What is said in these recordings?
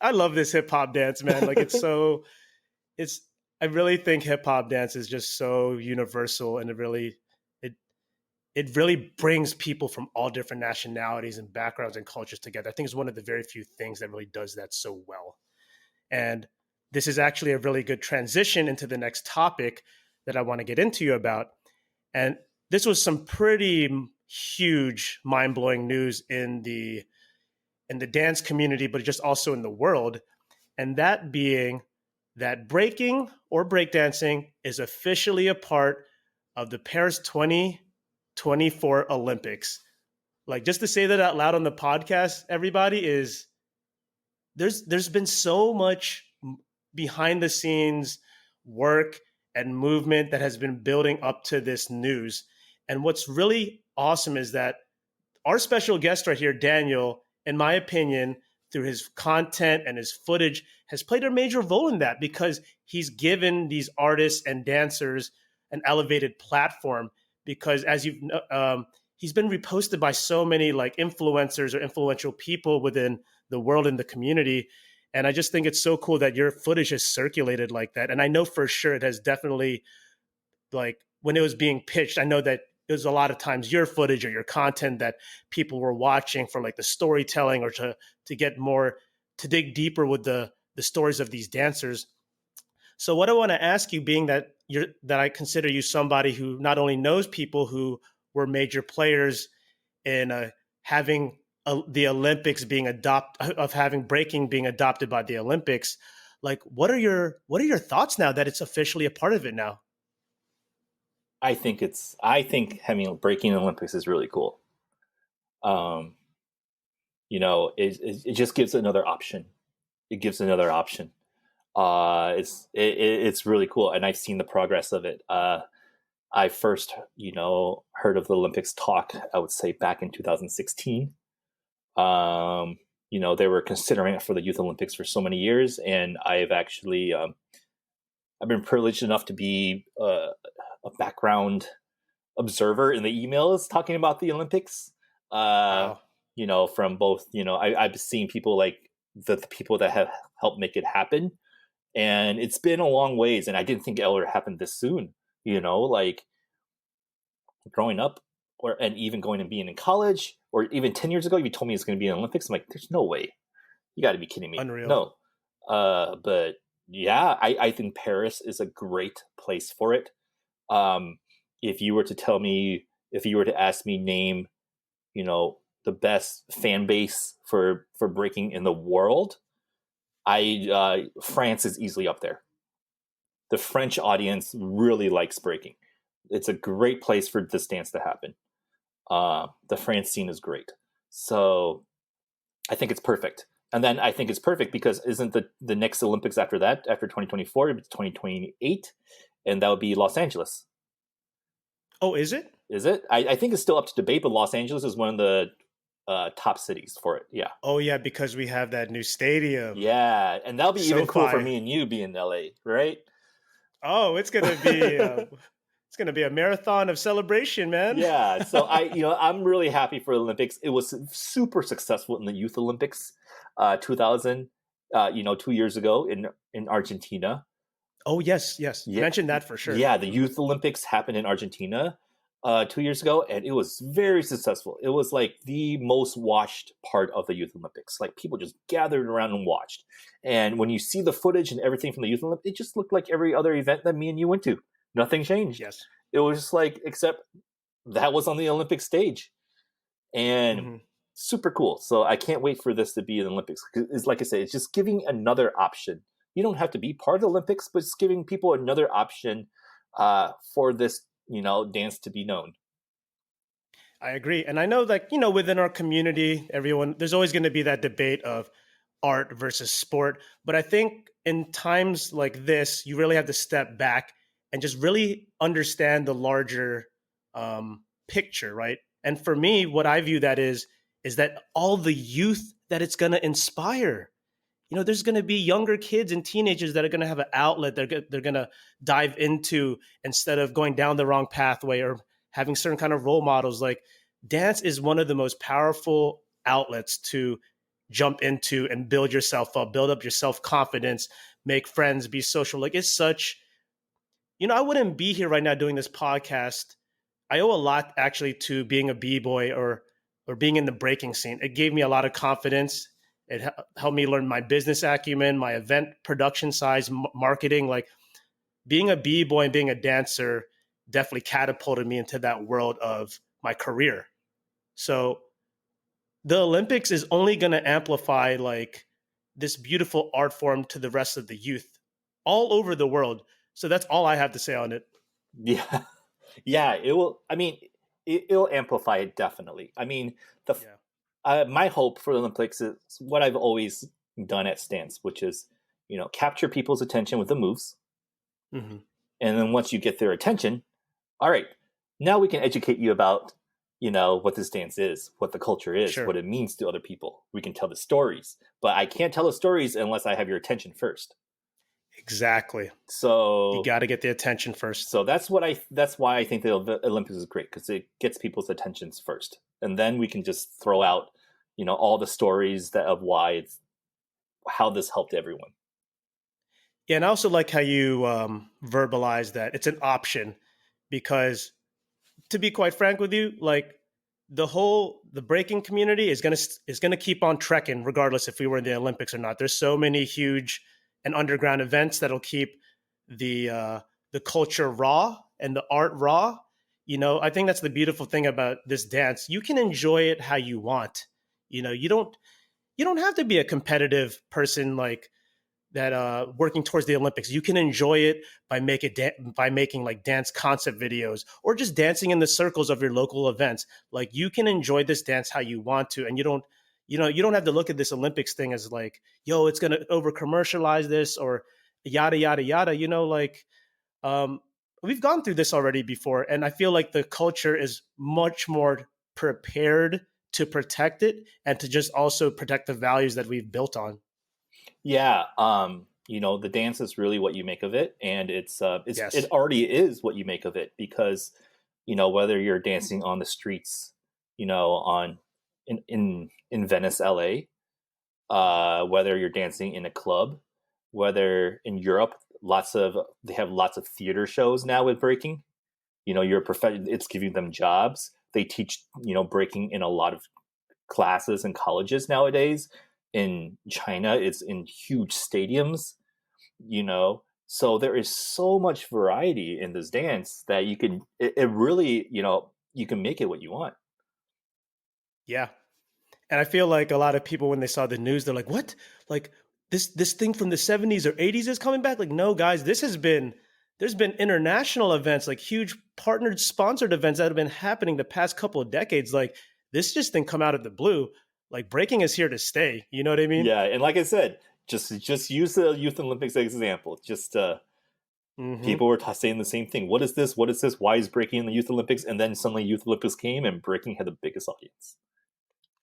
I love this hip hop dance, man. Like it's I really think hip hop dance is just so universal, and it it really brings people from all different nationalities and backgrounds and cultures together. I think it's one of the very few things that really does that so well. And this is actually a really good transition into the next topic that I want to get into you about. And this was some pretty huge, mind-blowing news in the dance community, but just also in the world. And that being that breaking or breakdancing is officially a part of the Paris 2024 Olympics. Like, just to say that out loud on the podcast, everybody, is there's been so much behind the scenes work and movement that has been building up to this news. And what's really awesome is that our special guest right here, Daniel, in my opinion, through his content and his footage, has played a major role in that, because he's given these artists and dancers an elevated platform. Because as he's been reposted by so many like influencers or influential people within the world and the community. And I just think it's so cool that your footage has circulated like that. And I know for sure it has definitely, like, when it was being pitched, I know that it was a lot of times your footage or your content that people were watching for, like, the storytelling, or to get more, to dig deeper with the stories of these dancers. So what I want to ask you, being that I consider you somebody who not only knows people who were major players in having the Olympics having breaking being adopted by the Olympics, like, what are your thoughts now that it's officially a part of it now? I think having breaking the Olympics is really cool. It just gives another option. It gives another option. It's really cool, and I've seen the progress of it. I first, heard of the Olympics talk, I would say, back in 2016. They were considering it for the Youth Olympics for so many years, and I've actually, I've been privileged enough to be a background observer in the emails talking about the Olympics. Wow. From both, I've seen people like the people that have helped make it happen. And it's been a long ways, and I didn't think it would happen this soon. Like growing up, and even going and being in college, or even 10 years ago, if you told me it's going to be an Olympics, I'm like, there's no way. You got to be kidding me. Unreal. No. But yeah, I think Paris is a great place for it. If you were to ask me, name, the best fan base for breaking in the world, France is easily up there. The French audience really likes breaking. It's a great place for this dance to happen. The France scene is great. So I think it's perfect. And then I think it's perfect because isn't the next Olympics after that, after 2024, it's 2028, and that would be Los Angeles. Oh, is it? Is it? I think it's still up to debate, but Los Angeles is one of the top cities for it. Yeah. Oh, yeah, because we have that new stadium. Yeah, and that'll be So even cool for fire. me and you being in LA, right? Oh, it's gonna be a marathon of celebration, man. Yeah. So I'm really happy for the Olympics. It was super successful in the Youth Olympics, 2000, 2 years ago in Argentina. Oh, yes. Yeah. Mention that for sure. Yeah, the Youth Olympics happened in Argentina 2 years ago, and it was very successful. It was like the most watched part of the Youth Olympics. Like, people just gathered around and watched. And when you see the footage and everything from the Youth Olympics, it just looked like every other event that me and you went to. Nothing changed. Yes. It was just like, except that was on the Olympic stage. And super cool. So I can't wait for this to be in the Olympics. It's like I said, it's just giving another option. You don't have to be part of the Olympics, but it's giving people another option for this, dance to be known. I agree. And I know that, within our community, there's always going to be that debate of art versus sport. But I think in times like this, you really have to step back and just really understand the larger picture, right? And for me, what I view that is that all the youth that it's going to inspire. There's going to be younger kids and teenagers that are going to have an outlet they're going to dive into, instead of going down the wrong pathway or having certain kind of role models. Like, dance is one of the most powerful outlets to jump into and build yourself up, build up your self-confidence, make friends, be social. Like it's such, I wouldn't be here right now doing this podcast. I owe a lot actually to being a b-boy or being in the breaking scene. It gave me a lot of confidence. It helped me learn my business acumen, my event production size, marketing. Like being a b-boy and being a dancer definitely catapulted me into that world of my career. So the Olympics is only going to amplify like this beautiful art form to the rest of the youth all over the world. So that's all I have to say on it. Yeah. Yeah, it will. I mean, it'll amplify it definitely. I mean, my hope for the Olympics is what I've always done at Stance, which is, capture people's attention with the moves. Mm-hmm. And then once you get their attention, all right, now we can educate you about, what this dance is, what the culture is, Sure. what it means to other people. We can tell the stories, but I can't tell the stories unless I have your attention first. Exactly. So you got to get the attention first. So that's why I think the Olympics is great, because it gets people's attentions first, and then we can just throw out, all the stories of how this helped everyone. Yeah, and I also like how you verbalize that it's an option, because to be quite frank with you, like the breaking community is gonna keep on trekking regardless if we were in the Olympics or not. There's so many huge and underground events that'll keep the culture raw and the art raw. I think that's the beautiful thing about this dance. You can enjoy it how you want. You don't have to be a competitive person like that working towards the Olympics. You can enjoy it by making like dance concept videos or just dancing in the circles of your local events. Like you can enjoy this dance how you want to, and you don't have to look at this Olympics thing as like, yo, it's gonna over commercialize this or yada yada yada. Um, we've gone through this already before, and I feel like the culture is much more prepared to protect it and to just also protect the values that we've built on. Yeah, the dance is really what you make of it, and Yes. it already is what you make of it, because whether you're dancing on the streets, on in Venice, LA, whether you're dancing in a club, whether in Europe, they have lots of theater shows now with breaking. You're a professional. It's giving them jobs. They teach breaking in a lot of classes and colleges nowadays. In China, it's in huge stadiums, so there is so much variety in this dance that it really, you can make it what you want. Yeah. And I feel like a lot of people, when they saw the news, they're like, what? Like this thing from the 70s or 80s is coming back? Like, no, guys, there's been international events, like huge partnered sponsored events that have been happening the past couple of decades. Like this just didn't come out of the blue. Like breaking is here to stay. You know what I mean? Yeah, and like I said, just use the Youth Olympics as an example. Just people were saying the same thing. What is this? What is this? Why is breaking in the Youth Olympics? And then suddenly Youth Olympics came, and breaking had the biggest audience.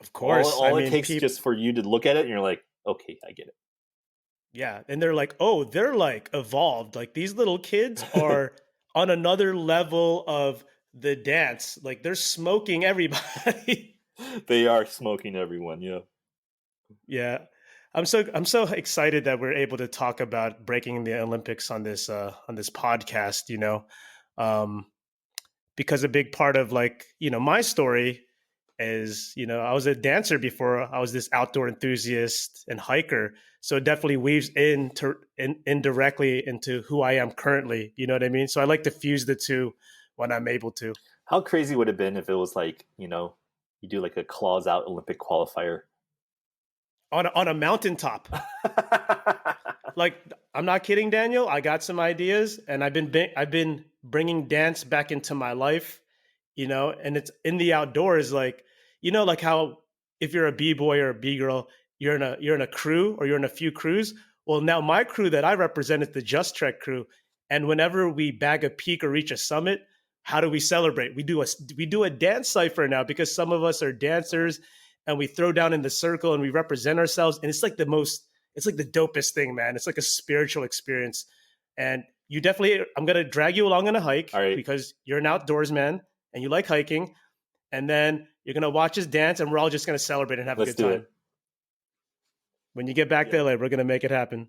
Of course. All it takes just for you to look at it, and you're like, okay, I get it. Yeah, and they're like, oh, they're like evolved. Like these little kids are on another level of the dance. Like they're smoking everybody. They are smoking everyone. Yeah. Yeah. I'm so excited that we're able to talk about breaking the Olympics on this podcast, because a big part of like, my story is, I was a dancer before I was this outdoor enthusiast and hiker. So it definitely weaves indirectly into who I am currently. You know what I mean? So I like to fuse the two when I'm able to. How crazy would it have been if it was like, you do like a claws out Olympic qualifier On a mountaintop. Like, I'm not kidding, Daniel. I got some ideas, and I've been bringing dance back into my life, and it's in the outdoors. Like, like how if you're a b-boy or a b-girl, you're in a crew or you're in a few crews. Well, now my crew that I represent is the Just Trek crew, and whenever we bag a peak or reach a summit, how do we celebrate? We do a dance cipher now, because some of us are dancers, and we throw down in the circle and we represent ourselves, and it's like the dopest thing, man. It's like a spiritual experience. And I'm going to drag you along on a hike, right, because you're an outdoors man and you like hiking. And then you're going to watch us dance, and we're all just going to celebrate and have a good time. When you get back Yeah. to LA, we're gonna make it happen.